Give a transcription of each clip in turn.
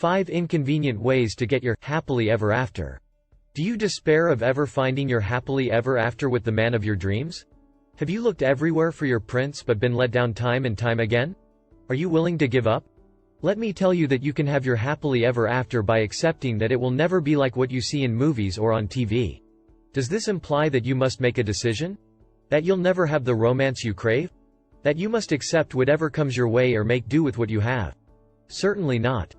5 inconvenient ways to get your happily ever after. Do you despair of ever finding your happily ever after with the man of your dreams? Have you looked everywhere for your prince but been let down time and time again? Are you willing to give up? Let me tell you that you can have your happily ever after by accepting that it will never be like what you see in movies or on TV. Does this imply that you must make a decision? That you'll never have the romance you crave? That you must accept whatever comes your way or make do with what you have? Certainly not.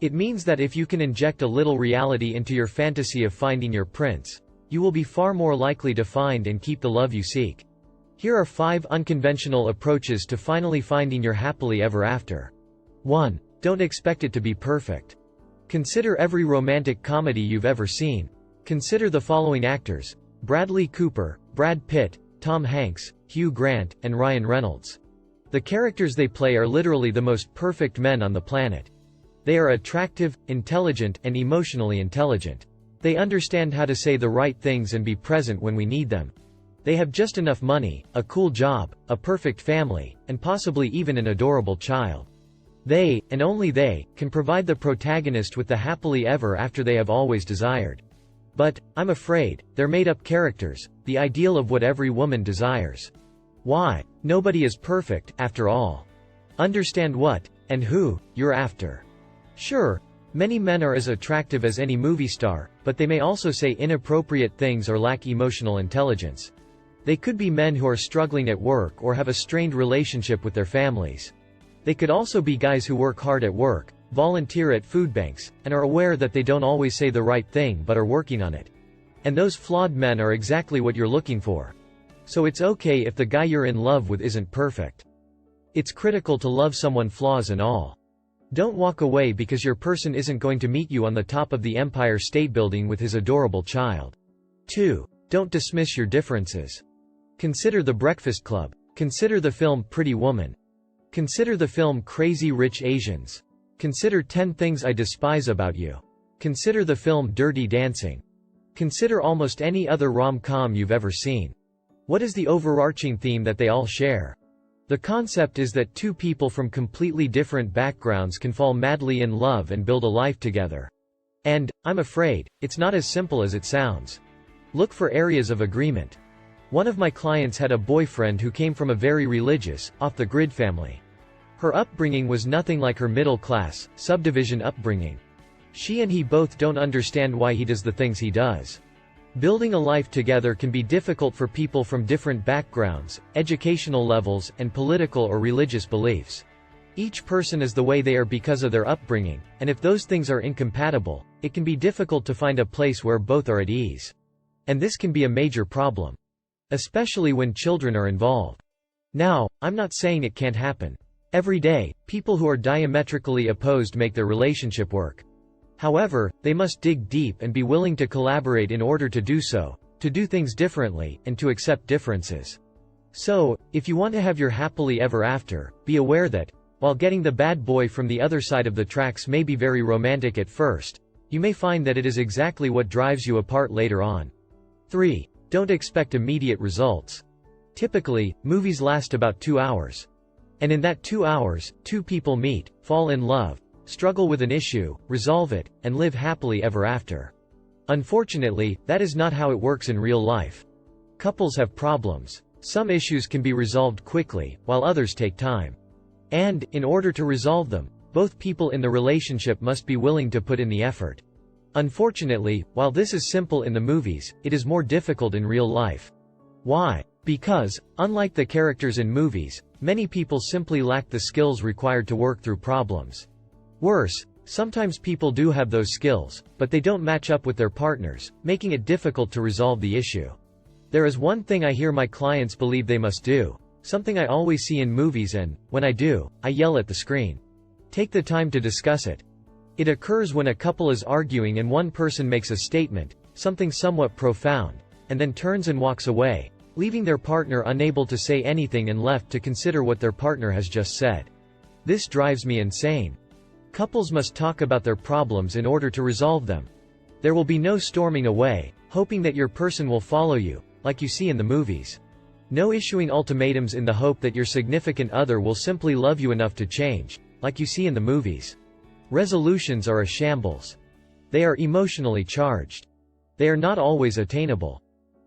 It means that if you can inject a little reality into your fantasy of finding your prince, you will be far more likely to find and keep the love you seek. Here are 5 unconventional approaches to finally finding your happily ever after. 1. Don't expect it to be perfect. Consider every romantic comedy you've ever seen. Consider the following actors: Bradley Cooper, Brad Pitt, Tom Hanks, Hugh Grant, and Ryan Reynolds. The characters they play are literally the most perfect men on the planet. They are attractive, intelligent, and emotionally intelligent. They understand how to say the right things and be present when we need them. They have just enough money, a cool job, a perfect family, and possibly even an adorable child. They, and only they, can provide the protagonist with the happily ever after they have always desired. But, I'm afraid, they're made-up characters, the ideal of what every woman desires. Why? Nobody is perfect, after all. Understand what, and who, you're after. Sure, many men are as attractive as any movie star, but they may also say inappropriate things or lack emotional intelligence. They could be men who are struggling at work or have a strained relationship with their families. They could also be guys who work hard at work, volunteer at food banks, and are aware that they don't always say the right thing but are working on it. And those flawed men are exactly what you're looking for. So it's okay if the guy you're in love with isn't perfect. It's critical to love someone flaws and all. Don't walk away because your person isn't going to meet you on the top of the Empire State Building with his adorable child. 2. Don't dismiss your differences. Consider The Breakfast Club. Consider the film Pretty Woman. Consider the film Crazy Rich Asians. Consider 10 Things I Despise About You. Consider the film Dirty Dancing. Consider almost any other rom-com you've ever seen. What is the overarching theme that they all share? The concept is that two people from completely different backgrounds can fall madly in love and build a life together. And, I'm afraid, it's not as simple as it sounds. Look for areas of agreement. One of my clients had a boyfriend who came from a very religious, off-the-grid family. Her upbringing was nothing like her middle-class, subdivision upbringing. She and he both don't understand why he does the things he does. Building a life together can be difficult for people from different backgrounds, educational levels, and political or religious beliefs. Each person is the way they are because of their upbringing, and if those things are incompatible, it can be difficult to find a place where both are at ease. And this can be a major problem. Especially when children are involved. Now, I'm not saying it can't happen. Every day, people who are diametrically opposed make their relationship work. However, they must dig deep and be willing to collaborate in order to do so, to do things differently, and to accept differences. So, if you want to have your happily ever after, be aware that, while getting the bad boy from the other side of the tracks may be very romantic at first, you may find that it is exactly what drives you apart later on. 3. Don't expect immediate results. Typically, movies last about 2 hours. And in that 2 hours, two people meet, fall in love, struggle with an issue, resolve it, and live happily ever after. Unfortunately, that is not how it works in real life. Couples have problems. Some issues can be resolved quickly, while others take time. And, in order to resolve them, both people in the relationship must be willing to put in the effort. Unfortunately, while this is simple in the movies, it is more difficult in real life. Why? Because, unlike the characters in movies, many people simply lack the skills required to work through problems. Worse, sometimes people do have those skills, but they don't match up with their partners, making it difficult to resolve the issue. There is one thing I hear my clients believe they must do, something I always see in movies, and, when I do, I yell at the screen. Take the time to discuss it. It occurs when a couple is arguing and one person makes a statement, something somewhat profound, and then turns and walks away, leaving their partner unable to say anything and left to consider what their partner has just said. This drives me insane. Couples must talk about their problems in order to resolve them. There will be no storming away, hoping that your person will follow you, like you see in the movies. No issuing ultimatums in the hope that your significant other will simply love you enough to change, like you see in the movies. Resolutions are a shambles. They are emotionally charged. They are not always attainable.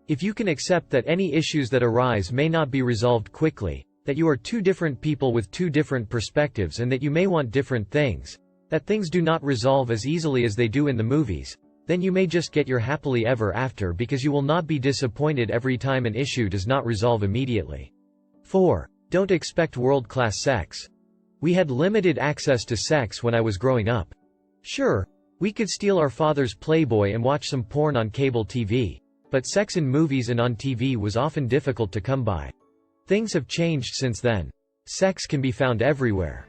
If you can accept that any issues that arise may not be resolved quickly, that you are two different people with two different perspectives and that you may want different things, that things do not resolve as easily as they do in the movies, then you may just get your happily ever after because you will not be disappointed every time an issue does not resolve immediately. 4. Don't expect world-class sex. We had limited access to sex when I was growing up. Sure, we could steal our father's Playboy and watch some porn on cable TV, but sex in movies and on TV was often difficult to come by. Things have changed since then. Sex can be found everywhere.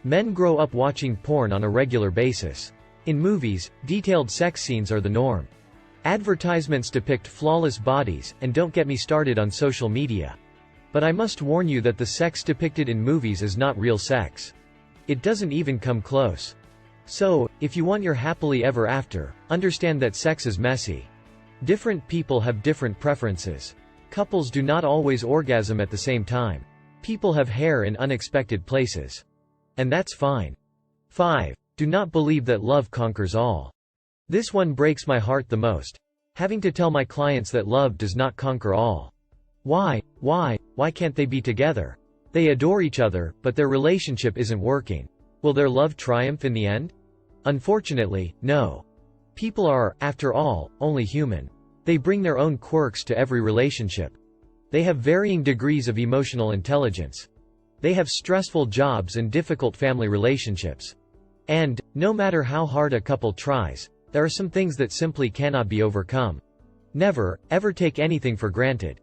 Men grow up watching porn on a regular basis. In movies, detailed sex scenes are the norm. Advertisements depict flawless bodies, and don't get me started on social media. But I must warn you that the sex depicted in movies is not real sex. It doesn't even come close. So, if you want your happily ever after, understand that sex is messy. Different people have different preferences. Couples do not always orgasm at the same time. People have hair in unexpected places. And that's fine. 5. Do not believe that love conquers all. This one breaks my heart the most. Having to tell my clients that love does not conquer all. Why can't they be together? They adore each other, but their relationship isn't working. Will their love triumph in the end? Unfortunately, no. People are, after all, only human. They bring their own quirks to every relationship. They have varying degrees of emotional intelligence. They have stressful jobs and difficult family relationships. And, no matter how hard a couple tries, there are some things that simply cannot be overcome. Never, ever take anything for granted.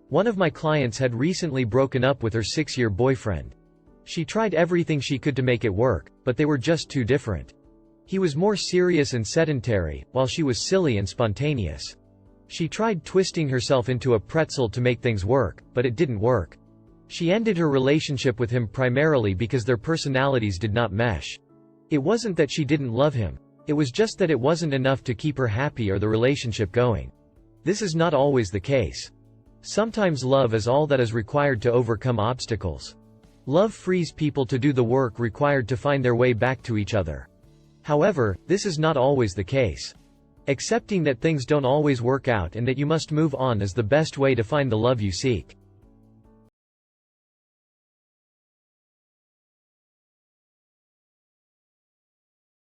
One of my clients had recently broken up with her 6-year boyfriend. She tried everything she could to make it work, but they were just too different. He was more serious and sedentary, while she was silly and spontaneous. She tried twisting herself into a pretzel to make things work, but it didn't work. She ended her relationship with him primarily because their personalities did not mesh. It wasn't that she didn't love him. It was just that it wasn't enough to keep her happy or the relationship going. This is not always the case. Sometimes love is all that is required to overcome obstacles. Love frees people to do the work required to find their way back to each other. However, this is not always the case. Accepting that things don't always work out and that you must move on is the best way to find the love you seek.